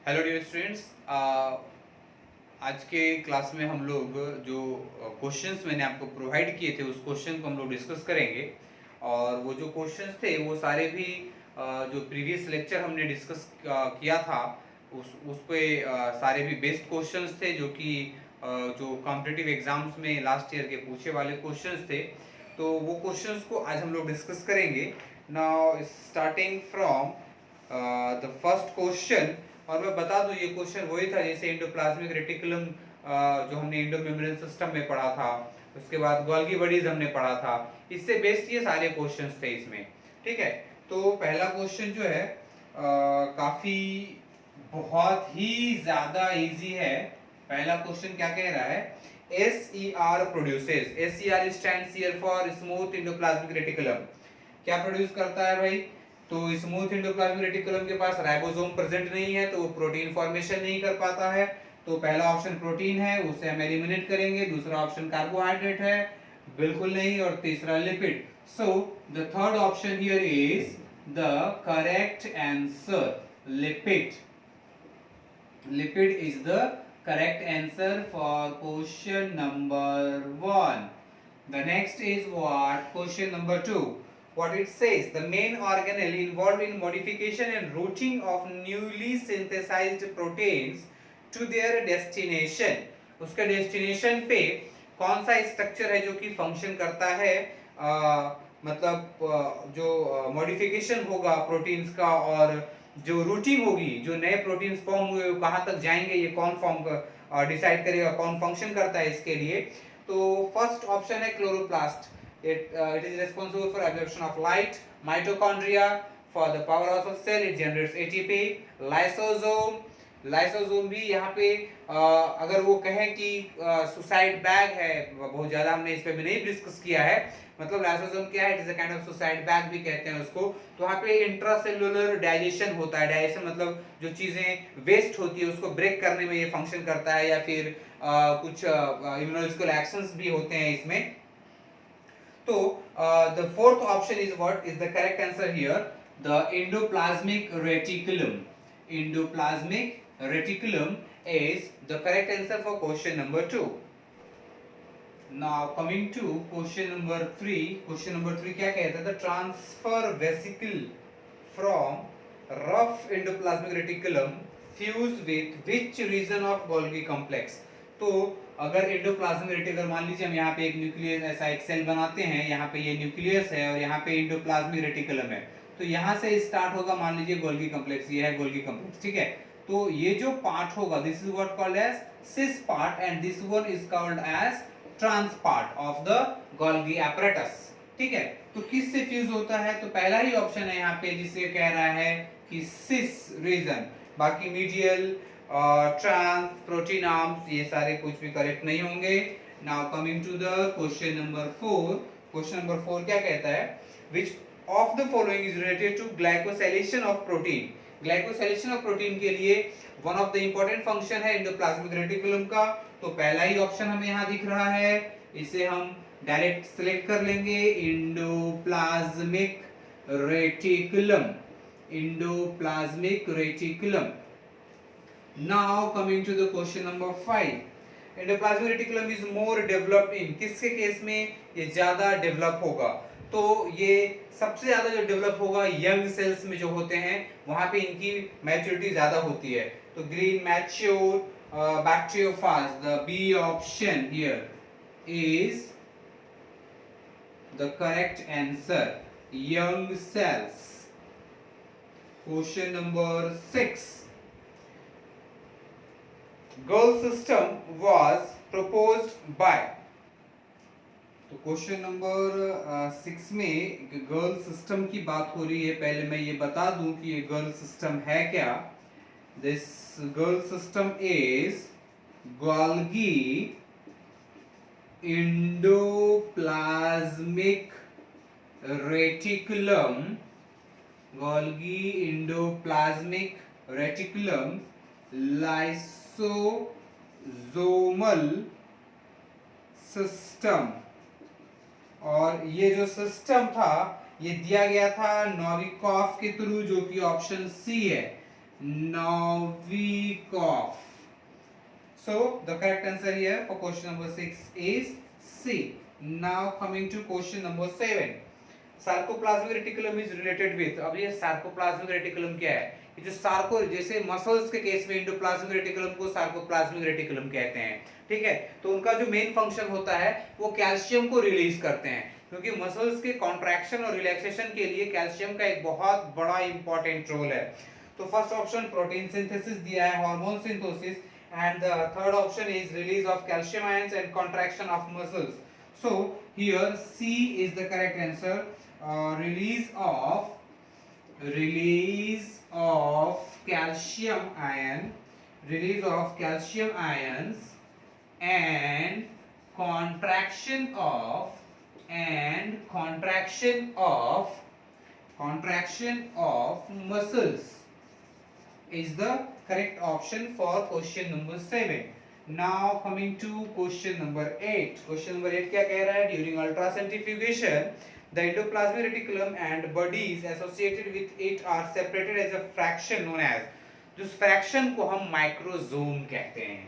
Hello dear students. आज के class में हम लोग जो क्वेश्चंस मैंने आपको प्रोवाइड किए थे उस क्वेश्चन को हम लोग डिस्कस करेंगे। और वो जो क्वेश्चंस थे वो सारे भी जो प्रीवियस लेक्चर हमने डिस्कस किया था उस पे सारे भी बेस्ट क्वेश्चंस थे जो कि जो कॉम्पिटिटिव एग्जाम्स में लास्ट ईयर के पूछे वाले क्वेश्चंस थे। तो वो क्वेश्चंस को आज हम लोग डिस्कस करेंगे। Now starting from the first question. और मैं बता दूं ये क्वेश्चन वही था जैसे एंडोप्लाज्मिक रेटिकुलम जो हमने एंडो मेम्ब्रेन सिस्टम में पढ़ा था, उसके बाद गोल्गी बॉडीज हमने पढ़ा था। इससे बेस्ड ये सारे क्वेश्चंस थे इसमें। ठीक है, तो पहला क्वेश्चन जो है काफी बहुत ही ज्यादा इजी है। पहला क्वेश्चन क्या कह रहा है? SER produces, SER stands here for smooth endoplasmic reticulum. क्या प्रोड्यूस करता है भाई? तो स्मूथ एंडोप्लाज्मिक रेटिकुलम के पास राइबोसोम प्रेजेंट नहीं है तो वो प्रोटीन फॉर्मेशन नहीं कर पाता है। तो पहला ऑप्शन प्रोटीन है, उसे हम एलिमिनेट करेंगे। दूसरा ऑप्शन कार्बोहाइड्रेट है, बिल्कुल नहीं। और तीसरा lipid. So the third option here is the correct answer, lipid. Lipid is the correct answer for question number 1. The next is what? Question number 2. What it says, the main organelle involved in modification and routing of newly synthesized proteins to their destination. उसके destination पे कौन सा structure है जो कि function करता है, मतलब जो मॉडिफिकेशन होगा प्रोटीन्स का और जो रूटिंग होगी, जो नए प्रोटीन्स फॉर्म हुए वो कहाँ तक जाएंगे, ये कौन फॉर्म डिसाइड करेगा, कौन फंक्शन करता है इसके लिए। तो फर्स्ट ऑप्शन है chloroplast. it is responsible for absorption of light. Mitochondria, for the powerhouse of cell, it generates ATP. Lysosome, lysosome भी यहाँ पे अगर वो कहें कि सुसाइड बैग है, बहुत ज्यादा हमने इस पे भी नहीं डिस्कस किया है। मतलब लाइसोसोम क्या है? It is a kind of suicide bag भी कहते हैं उसको। तो वहाँ पे इंट्रासेलुलर डाइजेशन होता है। डाइजेशन मतलब जो चीजें वेस्ट होती है उसको ब्रेक करने में ये फंक्शन करता है, या फिर कुछ इम्यूनोलॉजिकल एक्शंस भी होते हैं इसमें। तो the fourth option is what is the correct answer here? The endoplasmic reticulum. Endoplasmic reticulum is the correct answer for question number 2. Now coming to question number 3. Question number 3 क्या कहता है? The transfer vesicle from rough endoplasmic reticulum fuse with which region of Golgi complex? तो अगर endoplasmic reticulum, मान लीजिए हम यहाँ पे एक न्यूक्लियस, ऐसा एक सेल बनाते हैं, यहाँ पे ये न्यूक्लियस है और यहाँ पे एंडोप्लाज्मिक रेटिकुलम है। तो यहाँ से स्टार्ट होगा, मान लीजिए गोल्गी कॉम्प्लेक्स, ये है गोल्गी कॉम्प्लेक्स। ठीक है, तो ये जो पार्ट होगा this is what called as cis part and this one is called as trans part of the Golgi apparatus। ठीक है, तो किस से फ्यूज होता है? तो पहला ही ऑप्शन है यहाँ पे जिसे कह रहा है कि सिस रीजन। बाकी मीडियल, ट्रांस, प्रोटीन आर्म्स, ये सारे कुछ भी करेक्ट नहीं होंगे। Now coming to the question number 4। Question number 4 क्या कहता है? Which of the following is related to glycosylation of protein. Glycosylation of protein के लिए one of the important function है एंडोप्लाज्मिक रेटिकुलम का। तो पहला ही ऑप्शन हमें यहाँ दिख रहा है, इसे हम डायरेक्ट सिलेक्ट कर लेंगे, endoplasmic reticulum. Endoplasmic reticulum. Now coming to the question number 5। Endoplasmic reticulum is more developed in, किसके केस में ये ज्यादा डेवलप होगा? तो ये सबसे ज्यादा जो डेवलप होगा यंग सेल्स में जो होते हैं, वहां पे इनकी मैच्योरिटी ज्यादा होती है। तो green mature bacteriophage, the B option here is the correct answer, young cells. Question number 6। Girl system was proposed by। तो क्वेश्चन नंबर 6 में गर्ल सिस्टम की बात हो रही है। पहले मैं ये बता दूं कि ये गर्ल सिस्टम है क्या। This girl system is Golgi endoplasmic reticulum. Golgi endoplasmic reticulum lysosomal system. और ये जो सिस्टम था ये दिया गया था नोविकोव के थ्रू, जो कि ऑप्शन सी है। Novikov. So the correct answer here for question number 6 is C. Now coming to question number 7. Sarcoplasmic reticulum is related with, अब ये सार्कोप्लाज्मिक रेटिकुलम क्या है? ये जो सार्को, जैसे मसल्स के केस में एंडोप्लाज्मिक रेटिकुलम को सार्कोप्लाज्मिक रेटिकुलम कहते हैं, ठीक है। तो उनका जो मेन फंक्शन होता है वो कैल्शियम को रिलीज करते हैं, क्योंकि मसल्स के कॉन्ट्रैक्शन और रिलैक्सेशन के लिए कैल्शियम का एक बहुत बड़ा इंपॉर्टेंट रोल है। तो फर्स्ट ऑप्शन प्रोटीन सिंथेसिस दिया है, hormone synthesis, and the third option is release of calcium ions and contraction of muscles. So here C is the correct answer. Release of calcium ions and contraction of muscles is the correct option for question number 7. Now coming to question number 8. Question number 8 क्या कह रहा है? During ultracentrifugation, the endoplasmic reticulum and bodies associated with it are separated as a fraction known as, जिस fraction को हम माइक्रोजोम कहते हैं,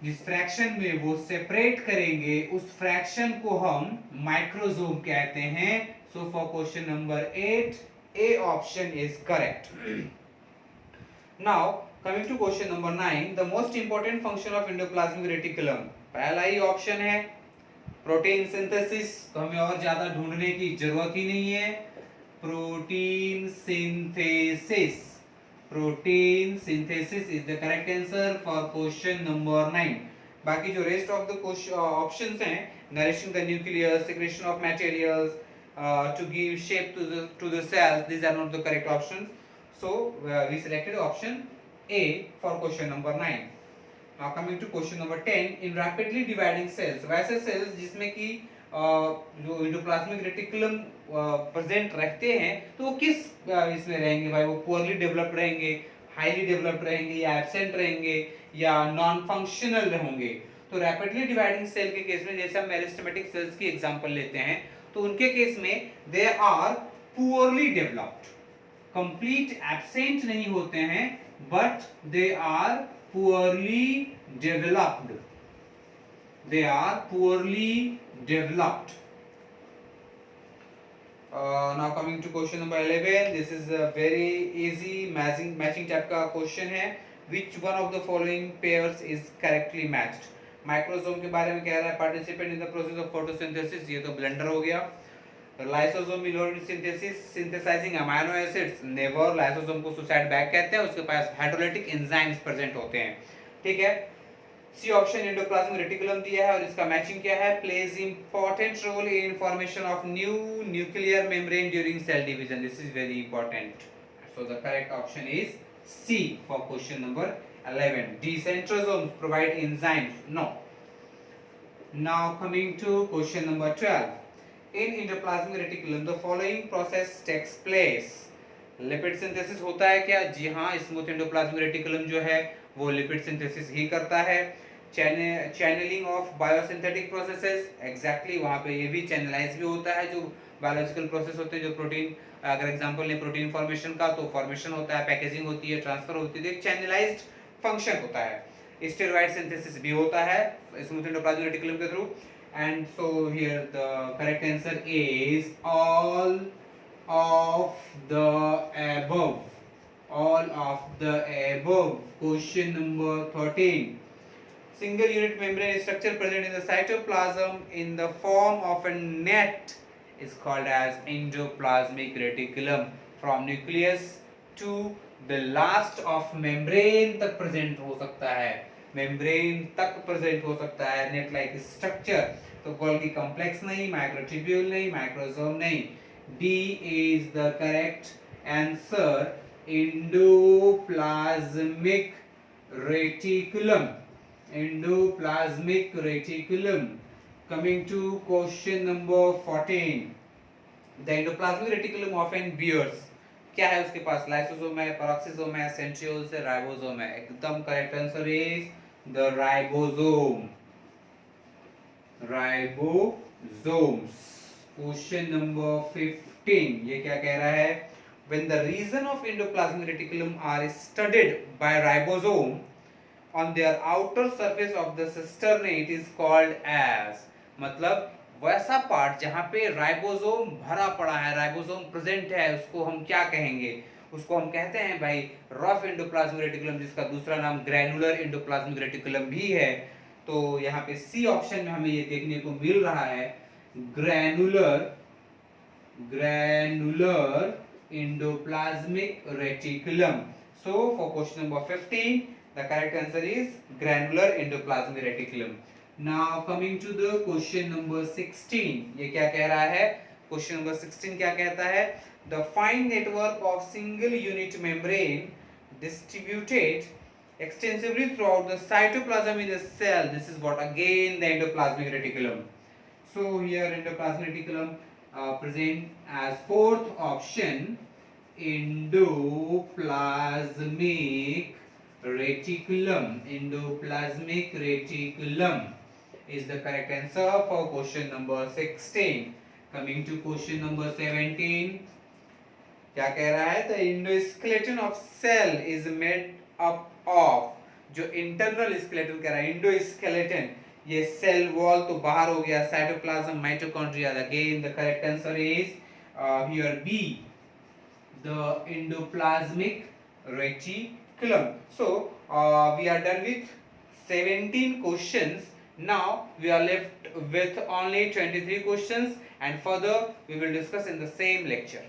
जिस फ्रैक्शन में वो सेपरेट करेंगे उस फ्रैक्शन को हम माइक्रोजोम कहते हैं। So for question number 8, A option is correct. Now coming to question number 9, the most important function of endoplasmic reticulum, पहला ही ऑप्शन है प्रोटीन सिंथेसिस, तो हमें और ज्यादा ढूंढने की जरूरत ही नहीं है। Protein synthesis is the correct answer for question number 9। बाकी जो रेस्ट ऑफ द ऑप्शंस हैं, nourishing the nucleus, secretion of materials to give shape to the cells, these are not the correct options. So we selected option A for question number 9. Now coming to question number 10, in rapidly dividing cells, वैसे cells जिसमें कि जो endoplasmic reticulum present रहते हैं, तो वो किस इसमें रहेंगे भाई? वो पुअरली डेवलप्ड रहेंगे, हाईली डेवलप्ड रहेंगे, या एब्सेंट रहेंगे, या नॉन फंक्शनल रहेंगे? तो रैपिडली डिवाइडिंग सेल के केस में, जैसे हम मेरिस्टेमेटिक सेल्स की एग्जांपल लेते हैं, तो उनके केस में they are poorly developed, complete absent नहीं होते हैं, but they are poorly developed, now coming to question number 11, this is a very easy matching type का क्वेश्चन है। which one of the following pairs is correctly matched? Microsome के बारे में कह रहा है, participate in the process of photosynthesis, ये तो ब्लेंडर हो गया। Lysosome elaborate synthesis, synthesizing amino acids, never, lysosome को सुसाइड बैग कहते हैं, उसके पास हाइड्रोलाइटिक एंजाइम्स प्रेजेंट होते हैं, ठीक है। सी ऑप्शन एंडोप्लाज्मिक रेटिकुलम दिया है, और इसका मैचिंग क्या है? Plays important role in formation of new nuclear membrane during cell division, this is very important. So the correct option is C for question number 11. D centrosomes provide enzymes, no. Now coming to question number 12, in endoplasmic reticulum the following process takes place. Lipid synthesis होता है क्या? जी हाँ, smooth endoplasmic reticulum जो है वो lipid synthesis ही करता है। Channelling of biosynthetic processes, exactly वहाँ पे ये भी चैनलाइज भी होता है, जो बायोलॉजिकल प्रोसेस होते हैं, जो प्रोटीन, अगर एग्जांपल लें प्रोटीन फॉर्मेशन का, तो फॉर्मेशन होता है, पैकेजिंग होती है, ट्रांसफर होती है, एक चैनलाइज्ड फंक्शन होता है। स्टेरॉइड सिंथेसिस भी होता है स्मूथ एंडोप्लाज्मिक रेटिकुलम के through. And so here the correct answer is all of the above. Question number 13. Single unit membrane structure present in the cytoplasm in the form of a net is called as endoplasmic reticulum. From nucleus to the last of membrane तक present हो सकता है, membrane तक present हो सकता है net like structure। तो Golgi complex नहीं, microtubule नहीं, microsome नहीं। D is the correct answer, endoplasmic reticulum. Coming to question number 14, the endoplasmic reticulum often bears, क्या है उसके पास? लाइसोसोम है, पेरोक्सिसोम है, सेंट्रियोल्स है, राइबोसोम है। एकदम correct answer is the ribosome, ribosomes. Question number 15, ये क्या कह रहा है? when the region of endoplasmic reticulum are studded by ribosome on their outer surface of the cisternae, it is called as, मतलब वैसा पार्ट जहां पे राइबोसोम भरा पड़ा है, राइबोसोम प्रेजेंट है, उसको हम क्या कहेंगे? उसको हम कहते हैं भाई रफ एंडोप्लाज्मिक रेटिकुलम, जिसका दूसरा नाम ग्रैनुलर एंडोप्लाज्मिक रेटिकुलम भी है। तो यहाँ पे सी ऑप्शन में हमें ये देखने को मिल रहा है, granular endoplasmic reticulum. So for question number 15, the correct answer is granular endoplasmic reticulum. Now coming to the question number 16, ये क्या कह रहा है? Question number 16 क्या कहता है? The fine network of single unit membrane distributed extensively throughout the cytoplasm in the cell. This is what again the endoplasmic reticulum. So here endoplasmic reticulum present as fourth option, endoplasmic reticulum. Endoplasmic reticulum is the correct answer for question number 16. Coming to question number 17, क्या कह रहा है? The endoskeleton of cell is made up of, जो internal skeleton कह रहा है, endoskeleton, ये cell wall तो बाहर हो गया, cytoplasm, mitochondria, again the correct answer is here B, the endoplasmic reticulum. So we are done with 17 questions. Now we are left with only 23 questions and further we will discuss in the same lecture.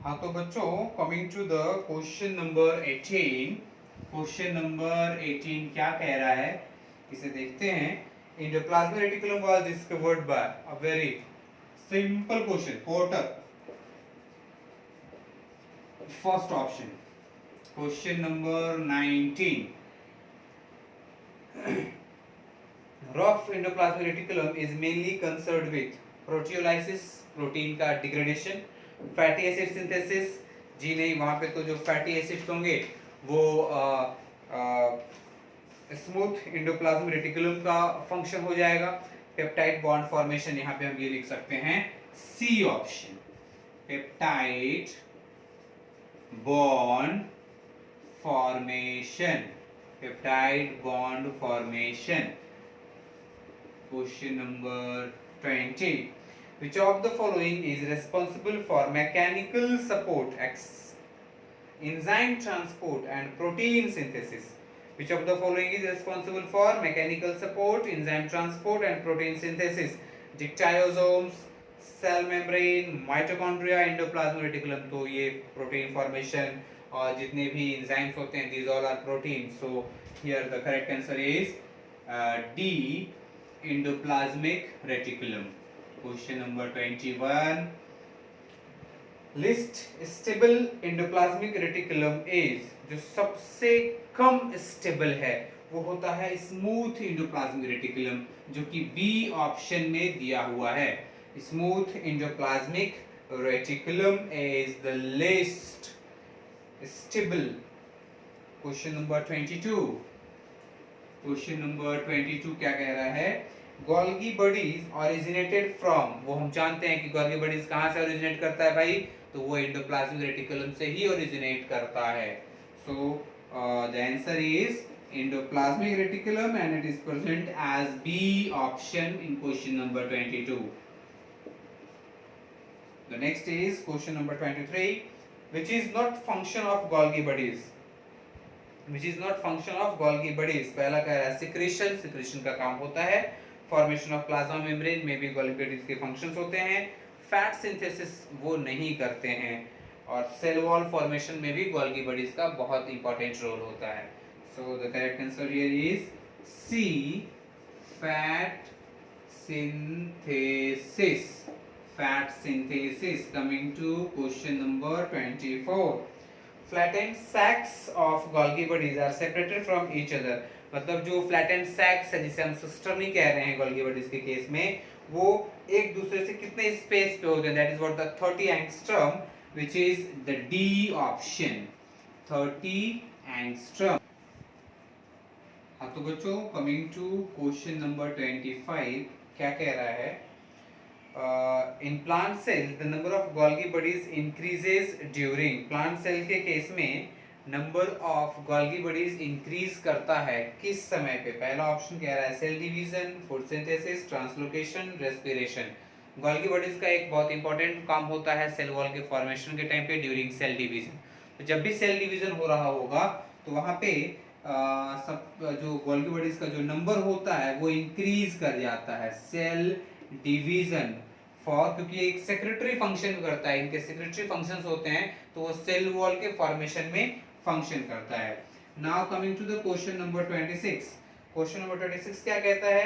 हाँ तो बच्चों, coming to the question number 18. Question number 18 क्या कह रहा है, इसे देखते हैं. Endoplasmic reticulum was discovered by a very simple question, Porter. First option. Question number 19, rough endoplasmic reticulum is mainly concerned with proteolysis, protein का डिग्रेडेशन, फैटी एसिड सिंथेसिस, जी नहीं, वहां पे तो जो फैटी एसिड्स होंगे वो स्मूथ एंडोप्लाज्मिक रेटिकुलम का फंक्शन हो जाएगा. पेप्टाइड बॉन्ड फॉर्मेशन, यहाँ पे हम ये लिख सकते हैं C option, peptide bond formation, peptide bond formation. Question number 20, which of the following is responsible for mechanical support, enzyme transport and protein synthesis? Which of the following is responsible for mechanical support, enzyme transport and protein synthesis? Dictyosomes, cell membrane, mitochondria, endoplasmic reticulum. तो ये protein formation और जितने भी enzymes होते हैं, these all are proteins. So here the correct answer is D, endoplasmic reticulum. Question number 21, list stable endoplasmic reticulum is, जो सबसे कम stable है वो होता है स्मूथ एंडोप्लाज्मिक रेटिकुलम, जो कि बी ऑप्शन में दिया हुआ है. Smooth endoplasmic reticulum is the list stable. Question number 22, question number 22 क्या कह रहा है? गोल्गी बॉडीज ऑरिजिनेटेड फ्रॉम, वो हम जानते हैं कि गोल्गी बॉडीज कहाँ से ओरिजिनेट करता है भाई, तो वो एंडोप्लाज्मिक रेटिकुलम से ही ओरिजिनेट करता है. So the answer is endoplasmic reticulum and it is present as B option in question number 22. The next is question number 23, which is not function of Golgi bodies, which is not function of Golgi bodies. पहला कह रहा है secretion, secretion का काम होता है. Formation of plasma membrane में भी गोल्गी बॉडीज के फंक्शंस होते हैं. फैट सिंथेसिस वो नहीं करते हैं, और सेल वॉल फॉर्मेशन में भी गोल्गी बॉडीज का बहुत इंपॉर्टेंट रोल होता है. So the correct answer here is C, fat synthesis. Fat synthesis. Coming to question number 24, flattened sacs of Golgi bodies are separated from each other. मतलब जो flattened sacs है, जिसे हम cisternae कह रहे हैं Golgi bodies के केस में, वो एक दूसरे से कितने स्पेस पे होते हैं? That is what the 30 angstrom, which is the D option, 30 angstrom. हाँ तो बच्चों, coming to question number 25 क्या कह रहा है? In plant cell the number of Golgi bodies increases during, plant cell के केस में number of Golgi bodies increase करता है किस समय पे? पहला ऑप्शन कह रहा है cell division, photosynthesis, translocation, respiration. Golgi bodies का एक बहुत इंपॉर्टेंट काम होता है सेल वॉल के फॉर्मेशन के टाइम पे ड्यूरिंग सेल डिवीजन। तो जब भी सेल डिवीजन हो रहा होगा तो वहां पे सब जो गोल्गी बॉडीज का जो नंबर होता है वो इंक्रीज कर जाता है। सेल डिवीजन फॉर, क्योंकि एक सेक्रेटरी फंक्शन करता है, इनके सेक्रेटरी फंक्शंस होते हैं, तो वो सेल वॉल के फॉर्मेशन में फंक्शन करता है। Now coming to the question number 26। Question number 26 क्या कहता है?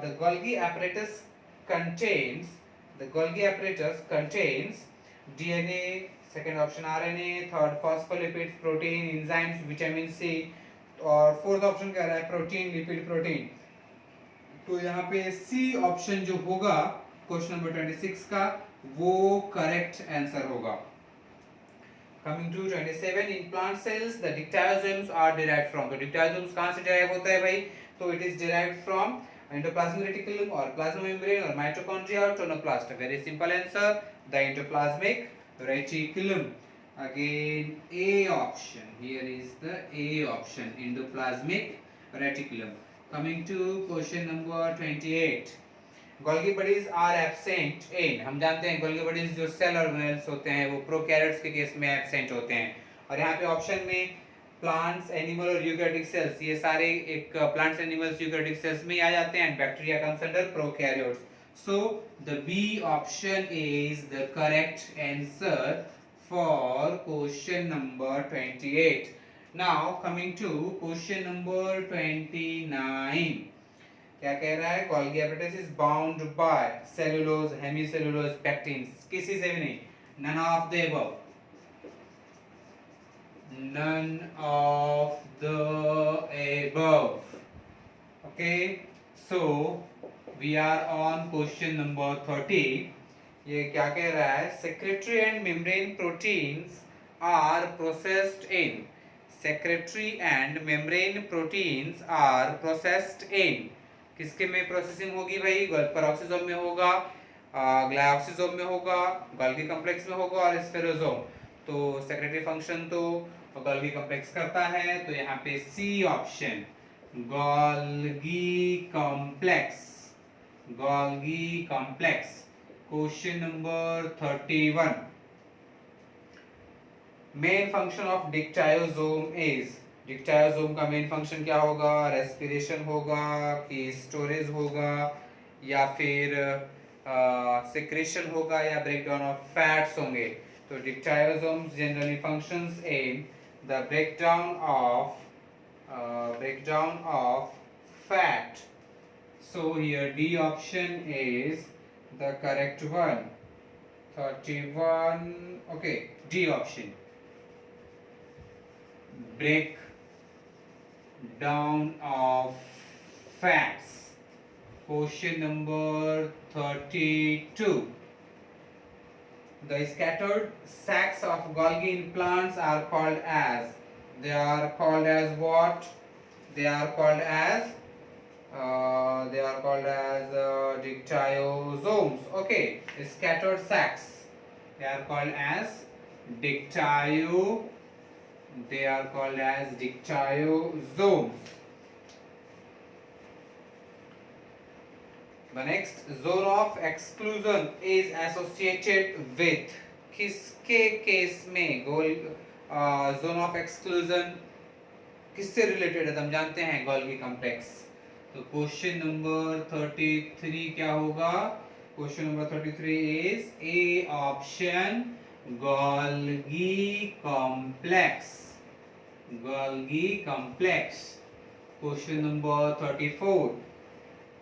The Golgi apparatus contains, the Golgi apparatus contains DNA, second option RNA, third phospholipids, protein, enzymes, vitamin C, और फोर्थ ऑप्शन कह रहा है प्रोटीन, लिपिड, प्रोटीन। तो यहाँ पे सी ऑप्शन जो होगा क्वेश्चन नंबर 26 का वो करेक्ट आंसर होगा। Coming to 27, in plant cells the dictyosomes are derived from, तो डिक्टायोसोम्स कहाँ से डिराइव होता है भाई? तो it is derived from endoplasmic reticulum और प्लाज्मा मेम्ब्रेन और माइटोकॉन्ड्रिया और tonoplast. Very simple answer, the endoplasmic reticulum. Again A option, here is the A option, endoplasmic reticulum. Coming to question number 28, Golgi bodies are absent in, हम जानते हैं Golgi bodies जो cell organelles होते हैं वो prokaryotes के case में absent होते हैं, और यहाँ पे ऑप्शन में प्लांट्स, एनिमल और यूकैरियोटिक सेल्स, ये सारे एक प्लांट्स, एनिमल्स, यूकैरियोटिक सेल्स में आ जाते हैं, and bacteria comes under prokaryotes. So the B option is the correct answer for question number 28. Now coming to question number 29. क्या कह रहा है? Golgi apparatus is bound by cellulose, hemicellulose, pectins. किसी से भी नहीं, none of the above, none of the above. Okay, so we are on question number 30. ये क्या कह रहा है? Secretory and membrane proteins are processed in, secretory and membrane proteins are processed in, किसके में प्रोसेसिंग होगी भाई? पेरोक्सिसोम में होगा, ग्लाइकोसिसोम में होगा, गोल्गी कॉम्प्लेक्स में होगा और स्फेरोसोम। तो सेक्रेटरी फंक्शन तो गोल्गी कॉम्प्लेक्स करता है, तो यहाँ पे C option, Golgi complex, Golgi complex. Question number 31, main function of dictyosome is, dictyosome का मेन फंक्शन क्या होगा? रेस्पिरेशन होगा कि स्टोरेज होगा या फिर सिक्रेशन होगा या ब्रेकडाउन ऑफ फैट्स होंगे? तो dictyosomes generally functions in the breakdown of fat. So here D option is the correct one. 31, okay, D option, break down of fats. Question number 32, the scattered sacs of Golgi in plants are called as, they are called as what? They are called as dictyosomes. Okay, scattered sacs, they are called as dictyosomes. The next, zone of exclusion is associated with, किसके case में zone of exclusion किससे related है? हम जानते हैं Golgi complex. तो question number 33 क्या होगा? Question number 33 is A option, Golgi complex, Golgi complex. Question number 34,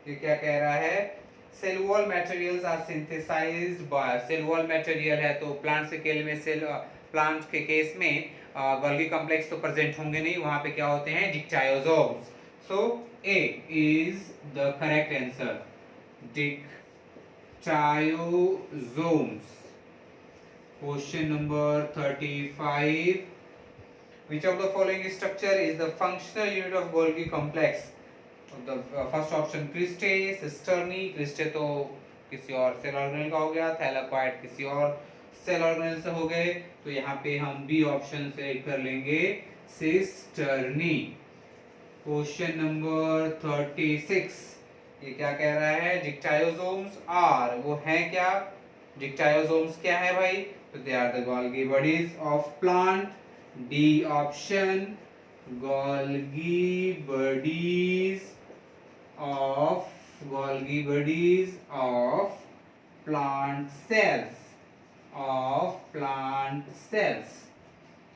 ये क्या कह रहा है? Cell wall materials are synthesised by, cell wall material है तो प्लांट के केस में, सेल प्लांट के केस में गोल्गी कॉम्प्लेक्स तो प्रेजेंट होंगे नहीं, वहां पे क्या होते हैं? Dictyosomes. So A is the correct answer, dictyosomes. Question number 35, which of the following structure is the functional unit of Golgi complex? The first option, cristae, cisternae, cristae तो किसी और सेल ऑर्गेनेल का हो गया, थैलेकॉइड किसी और cell organelle से हो गए, तो यहाँ पे हम बी ऑप्शन से कर लेंगे सिस्टर्नी। क्वेश्चन नंबर 36, ये क्या कह रहा है, डिक्टायोसोम्स आर, वो है क्या, डिक्टायोसोम्स क्या है भाई, तो they are the Golgi bodies of plant, D option, Golgi bodies of plant cells.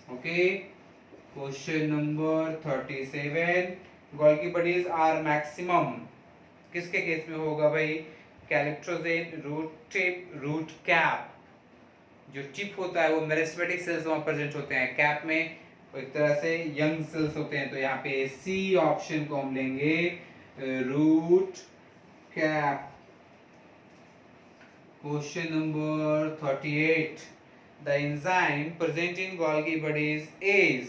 Okay, question number 37, Golgi bodies are maximum किसके केस में होगा भाई, calyptrogen, root tip, root cap. जो टिप होता है वो मेरिस्टेमेटिक सेल्स वहां प्रेजेंट होते हैं, कैप में एक तरह से यंग सेल्स होते हैं, तो यहाँ पे सी ऑप्शन को हम लेंगे, root cap. Question number 38, the enzyme present in Golgi bodies is,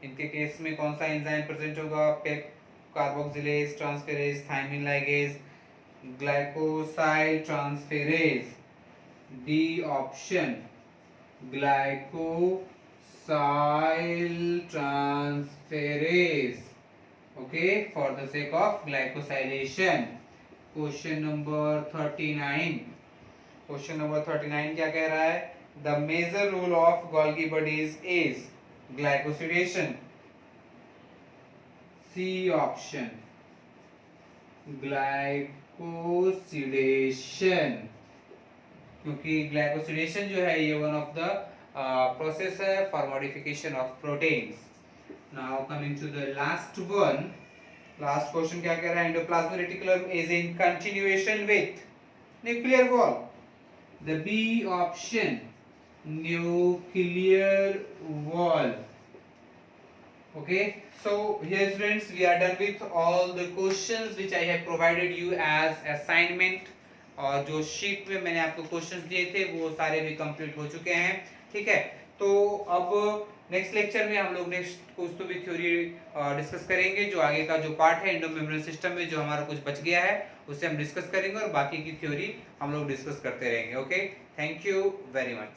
इनके केस में कौन सा एंजाइम प्रेजेंट होगा, PEP carboxylase transferase, thiamine ligase, glycosyl transferase, D option, glycosyl transferase. Okay, for the sake of glycosylation. Question number 39, question number 39 क्या कह रहा है, the major role of Golgi bodies is glycosidation, C option, glycosidation, क्योंकि glycosidation जो है ये one of the process है for modification of proteins. Now coming to the last one, last question क्या कह रहा है, endoplasmic reticulum is in continuation with nuclear wall, the B option, nuclear wall. Okay, so here students we are done with all the questions which I have provided you as assignment, और जो sheet में मैंने आपको questions दिए थे वो सारे भी कंप्लीट हो चुके हैं, ठीक है। तो अब नेक्स्ट लेक्चर में हम लोग नेक्स्ट कुछ तो भी थ्योरी डिस्कस करेंगे, जो आगे का जो पार्ट है एंडोमेम्ब्रेन सिस्टम में जो हमारा कुछ बच गया है उसे हम डिस्कस करेंगे, और बाकी की थ्योरी हम लोग डिस्कस करते रहेंगे। Okay, thank you very much.